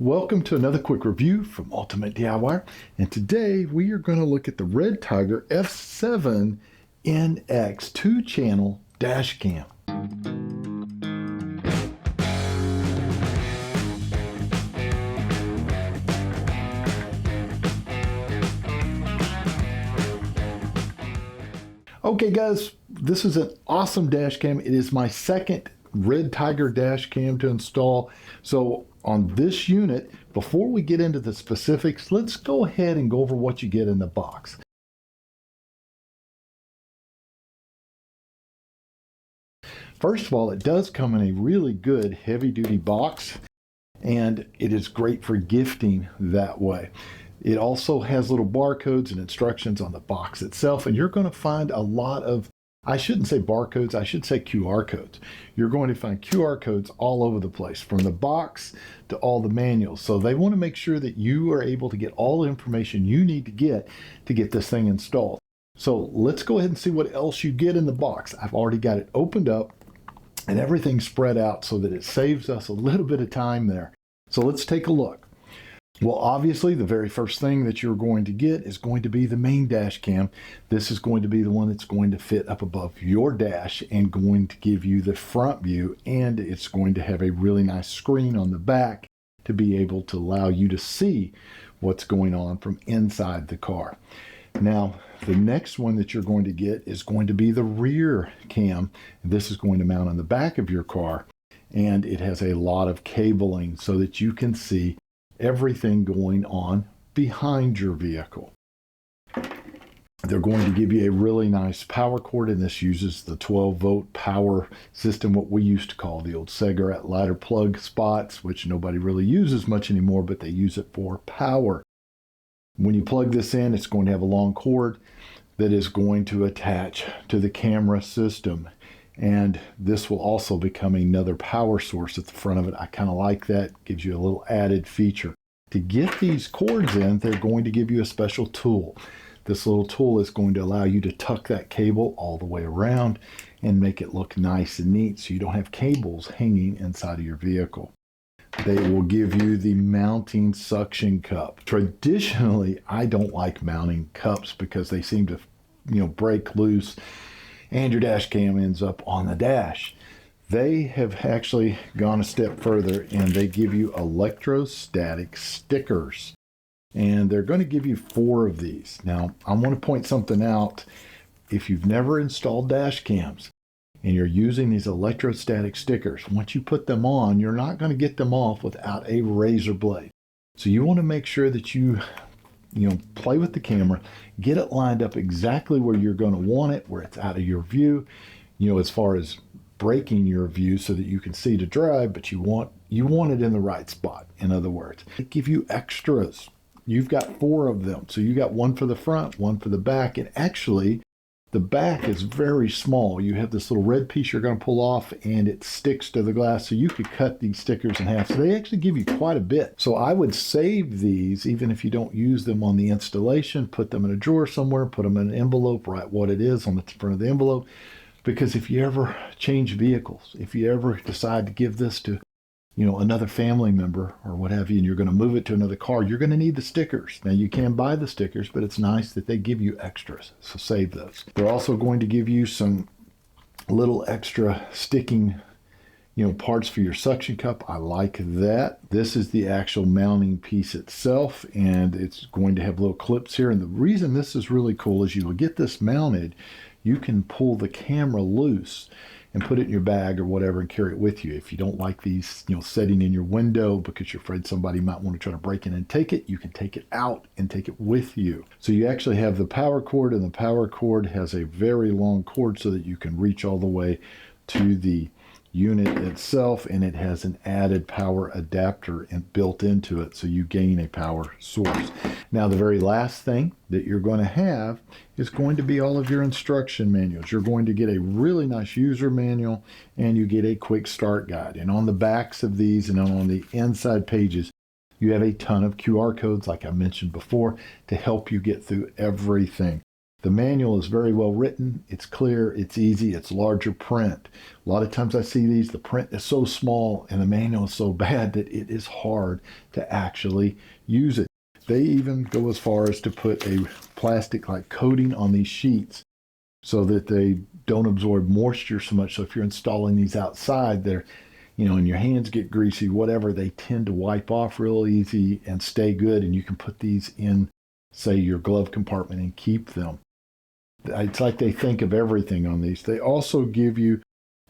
Welcome to another quick review from Ultimate DIY, and today we are going to look at the RedTiger F7NX 2-channel dash cam. Okay guys, this is an awesome dash cam. It is my second RedTiger dash cam to install. So on this unit, before we get into the specifics, let's go ahead and go over what you get in the box. First of all, it does come in a really good heavy-duty box, and it is great for gifting that way. It also has little barcodes and instructions on the box itself, and you're going to find a lot of, I shouldn't say barcodes, I should say QR codes. You're going to find QR codes all over the place, from the box to all the manuals. So they want to make sure that you are able to get all the information you need to get this thing installed. So let's go ahead and see what else you get in the box. I've already got it opened up and everything spread out so that it saves us a little bit of time there. So let's take a look. Well, obviously, the very first thing that you're going to get is going to be the main dash cam. This is going to be the one that's going to fit up above your dash and going to give you the front view, and it's going to have a really nice screen on the back to be able to allow you to see what's going on from inside the car. Now, the next one that you're going to get is going to be the rear cam. This is going to mount on the back of your car, and it has a lot of cabling so that you can see everything going on behind your vehicle. They're going to give you a really nice power cord, and this uses the 12-volt power system, what we used to call the old cigarette lighter plug spots, which nobody really uses much anymore, but they use it for power. When you plug this in, it's going to have a long cord that is going to attach to the camera system. And this will also become another power source at the front of it. I kind of like that. Gives you a little added feature. To get these cords in, they're going to give you a special tool. This little tool is going to allow you to tuck that cable all the way around and make it look nice and neat so you don't have cables hanging inside of your vehicle. They will give you the mounting suction cup. Traditionally, I don't like mounting cups because they seem to, break loose, and your dash cam ends up on the dash. They have actually gone a step further, and they give you electrostatic stickers. And they're going to give you 4 of these. Now, I want to point something out. If you've never installed dash cams and you're using these electrostatic stickers, once you put them on, you're not going to get them off without a razor blade. So you want to make sure that you play with the camera, get it lined up exactly where you're going to want it, where it's out of your view, as far as breaking your view so that you can see to drive, but you want it in the right spot. In other words, they give you extras. You've got 4 of them. So you got one for the front, one for the back, and actually the back is very small. You have this little red piece you're going to pull off, and it sticks to the glass, so you could cut these stickers in half. So they actually give you quite a bit. So I would save these, even if you don't use them on the installation, put them in a drawer somewhere, put them in an envelope, write what it is on the front of the envelope, because if you ever change vehicles, if you ever decide to give this to another family member or what have you, and you're going to move it to another car, you're going to need the stickers. Now, you can buy the stickers, but it's nice that they give you extras, so save those. They're also going to give you some little extra sticking, parts for your suction cup. I like that. This is the actual mounting piece itself, and it's going to have little clips here. And the reason this is really cool is you'll get this mounted, you can pull the camera loose and put it in your bag or whatever and carry it with you. If you don't like these, sitting in your window because you're afraid somebody might want to try to break in and take it, you can take it out and take it with you. So you actually have the power cord, and the power cord has a very long cord so that you can reach all the way to the unit itself, and it has an added power adapter built into it, so you gain a power source. Now, the very last thing that you're going to have is going to be all of your instruction manuals. You're going to get a really nice user manual, and you get a quick start guide. And on the backs of these and on the inside pages, you have a ton of QR codes, like I mentioned before, to help you get through everything. The manual is very well written. It's clear, it's easy, it's larger print. A lot of times I see these, the print is so small and the manual is so bad that it is hard to actually use it. They even go as far as to put a plastic like coating on these sheets so that they don't absorb moisture so much. So if you're installing these outside, they're, and your hands get greasy, whatever, they tend to wipe off real easy and stay good. And you can put these in, say, your glove compartment and keep them. It's like they think of everything on these. They also give you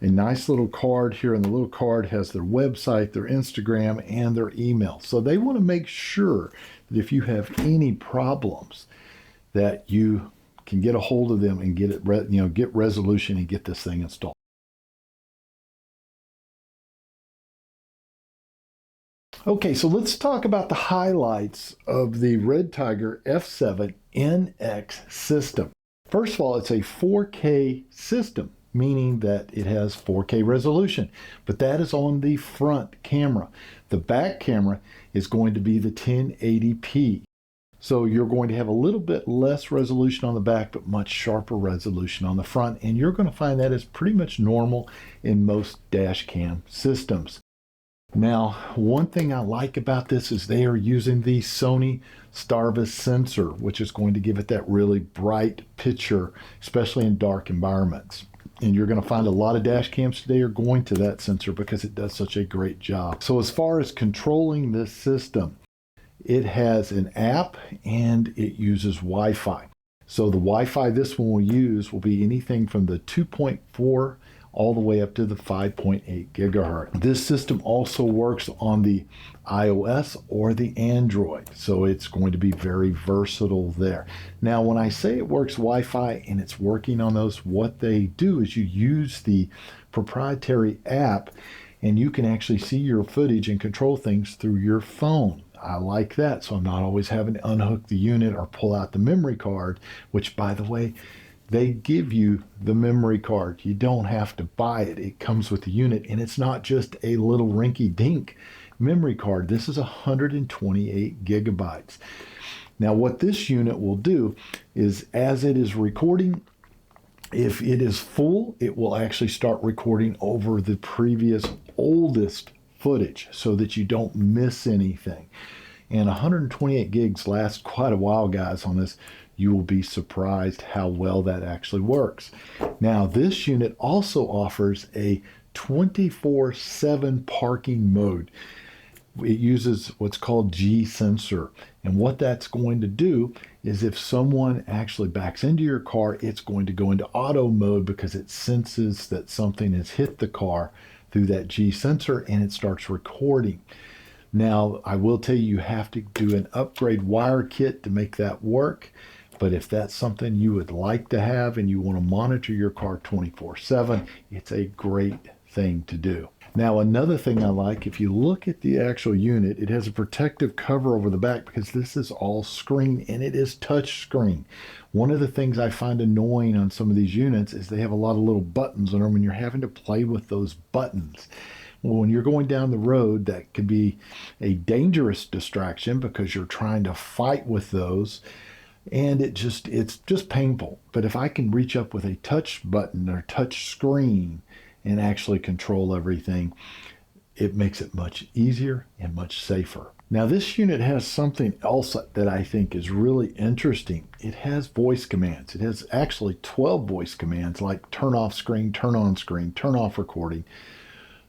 a nice little card here, and the little card has their website, their Instagram, and their email. So they want to make sure that if you have any problems, that you can get a hold of them and get it, get resolution and get this thing installed. Okay, so let's talk about the highlights of the RedTiger F7NX system. First of all, it's a 4K system, meaning that it has 4K resolution, but that is on the front camera. The back camera is going to be the 1080p. So you're going to have a little bit less resolution on the back, but much sharper resolution on the front, and you're going to find that is pretty much normal in most dash cam systems. Now, one thing I like about this is they are using the Sony starvis sensor, which is going to give it that really bright picture, especially in dark environments. And you're going to find a lot of dash cams today are going to that sensor because it does such a great job. So as far as controlling this system, it has an app and it uses Wi-Fi. So the Wi-Fi this one will use will be anything from the 2.4 all the way up to the 5.8 gigahertz. This system also works on the iOS or the Android, so it's going to be very versatile there. Now, when I say it works Wi-Fi and it's working on those, what they do is you use the proprietary app and you can actually see your footage and control things through your phone. I like that, so I'm not always having to unhook the unit or pull out the memory card, which, by the way, they give you the memory card. You don't have to buy it. It comes with the unit, and it's not just a little rinky-dink memory card. This is 128 gigabytes. Now, what this unit will do is, as it is recording, if it is full, it will actually start recording over the previous oldest footage so that you don't miss anything. And 128 gigs lasts quite a while, guys, on this. You will be surprised how well that actually works. Now, this unit also offers a 24/7 parking mode. It uses what's called G sensor. And what that's going to do is if someone actually backs into your car, it's going to go into auto mode because it senses that something has hit the car through that G sensor and it starts recording. Now, I will tell you, you have to do an upgrade wire kit to make that work. But if that's something you would like to have and you want to monitor your car 24/7, it's a great thing to do. Now, another thing I like, if you look at the actual unit, it has a protective cover over the back because this is all screen and it is touch screen. One of the things I find annoying on some of these units is they have a lot of little buttons on them and you're having to play with those buttons. Well, when you're going down the road, that could be a dangerous distraction because you're trying to fight with those. And it's just painful. But if I can reach up with a touch button or touch screen and actually control everything, it makes it much easier and much safer. Now, this unit has something else that I think is really interesting. It has voice commands. It has actually 12 voice commands like turn off screen, turn on screen, turn off recording,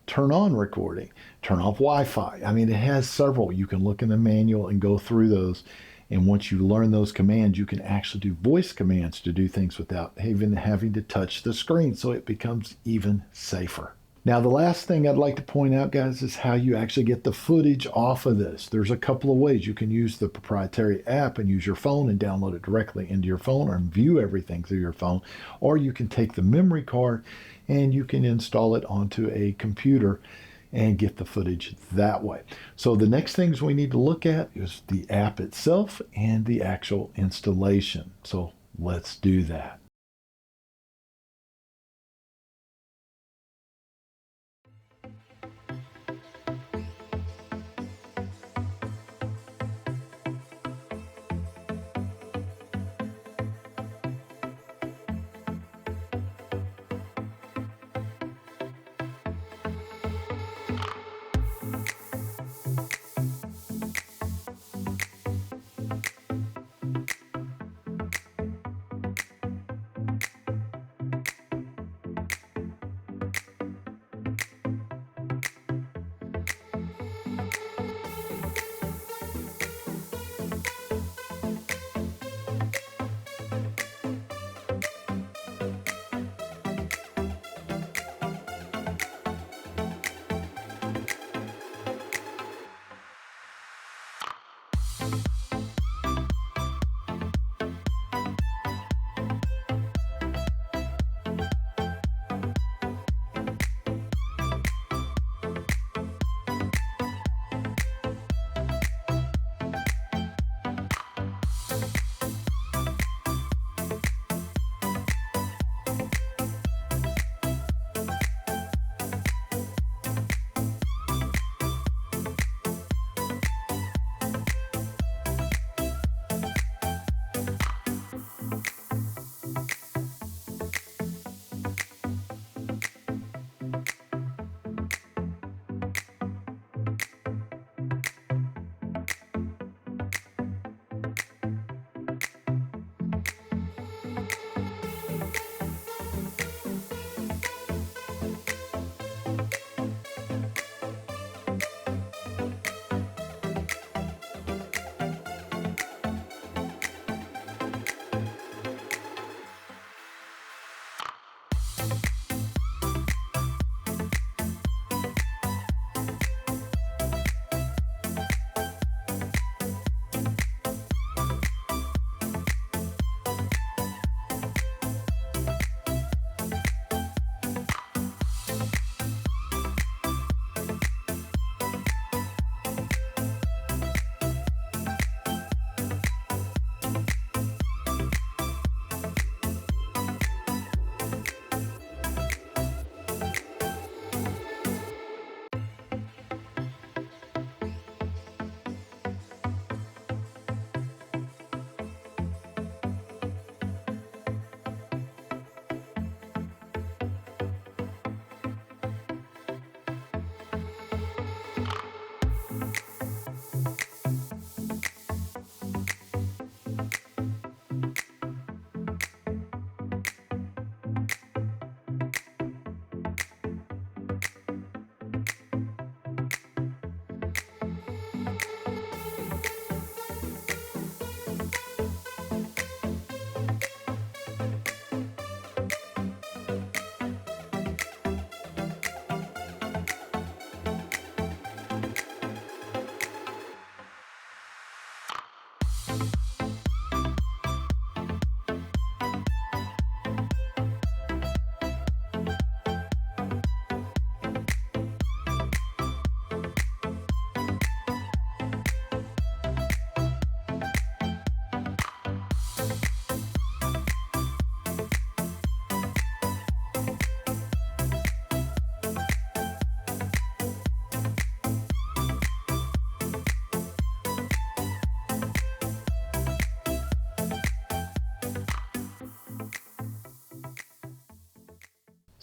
turn on recording, turn off Wi-Fi. I mean, it has several. You can look in the manual and go through those. And once you learn those commands, you can actually do voice commands to do things without even having to touch the screen. So it becomes even safer. Now, the last thing I'd like to point out, guys, is how you actually get the footage off of this. There's a couple of ways. You can use the proprietary app and use your phone and download it directly into your phone or view everything through your phone. Or you can take the memory card and you can install it onto a computer and get the footage that way. So the next things we need to look at is the app itself and the actual installation. So let's do that.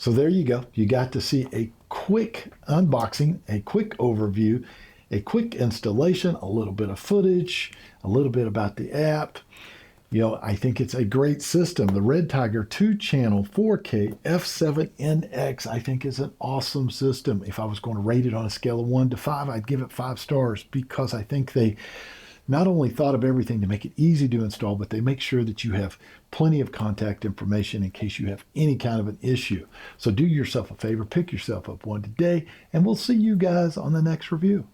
So there you go. You got to see a quick unboxing, a quick overview, a quick installation, a little bit of footage, a little bit about the app. You know, I think it's a great system. The RedTiger 2-channel 4K F7NX, I think, is an awesome system. If I was going to rate it on a scale of 1 to 5, I'd give it 5 stars because I think they not only thought of everything to make it easy to install, but they make sure that you have plenty of contact information in case you have any kind of an issue. So do yourself a favor, pick yourself up one today, and we'll see you guys on the next review.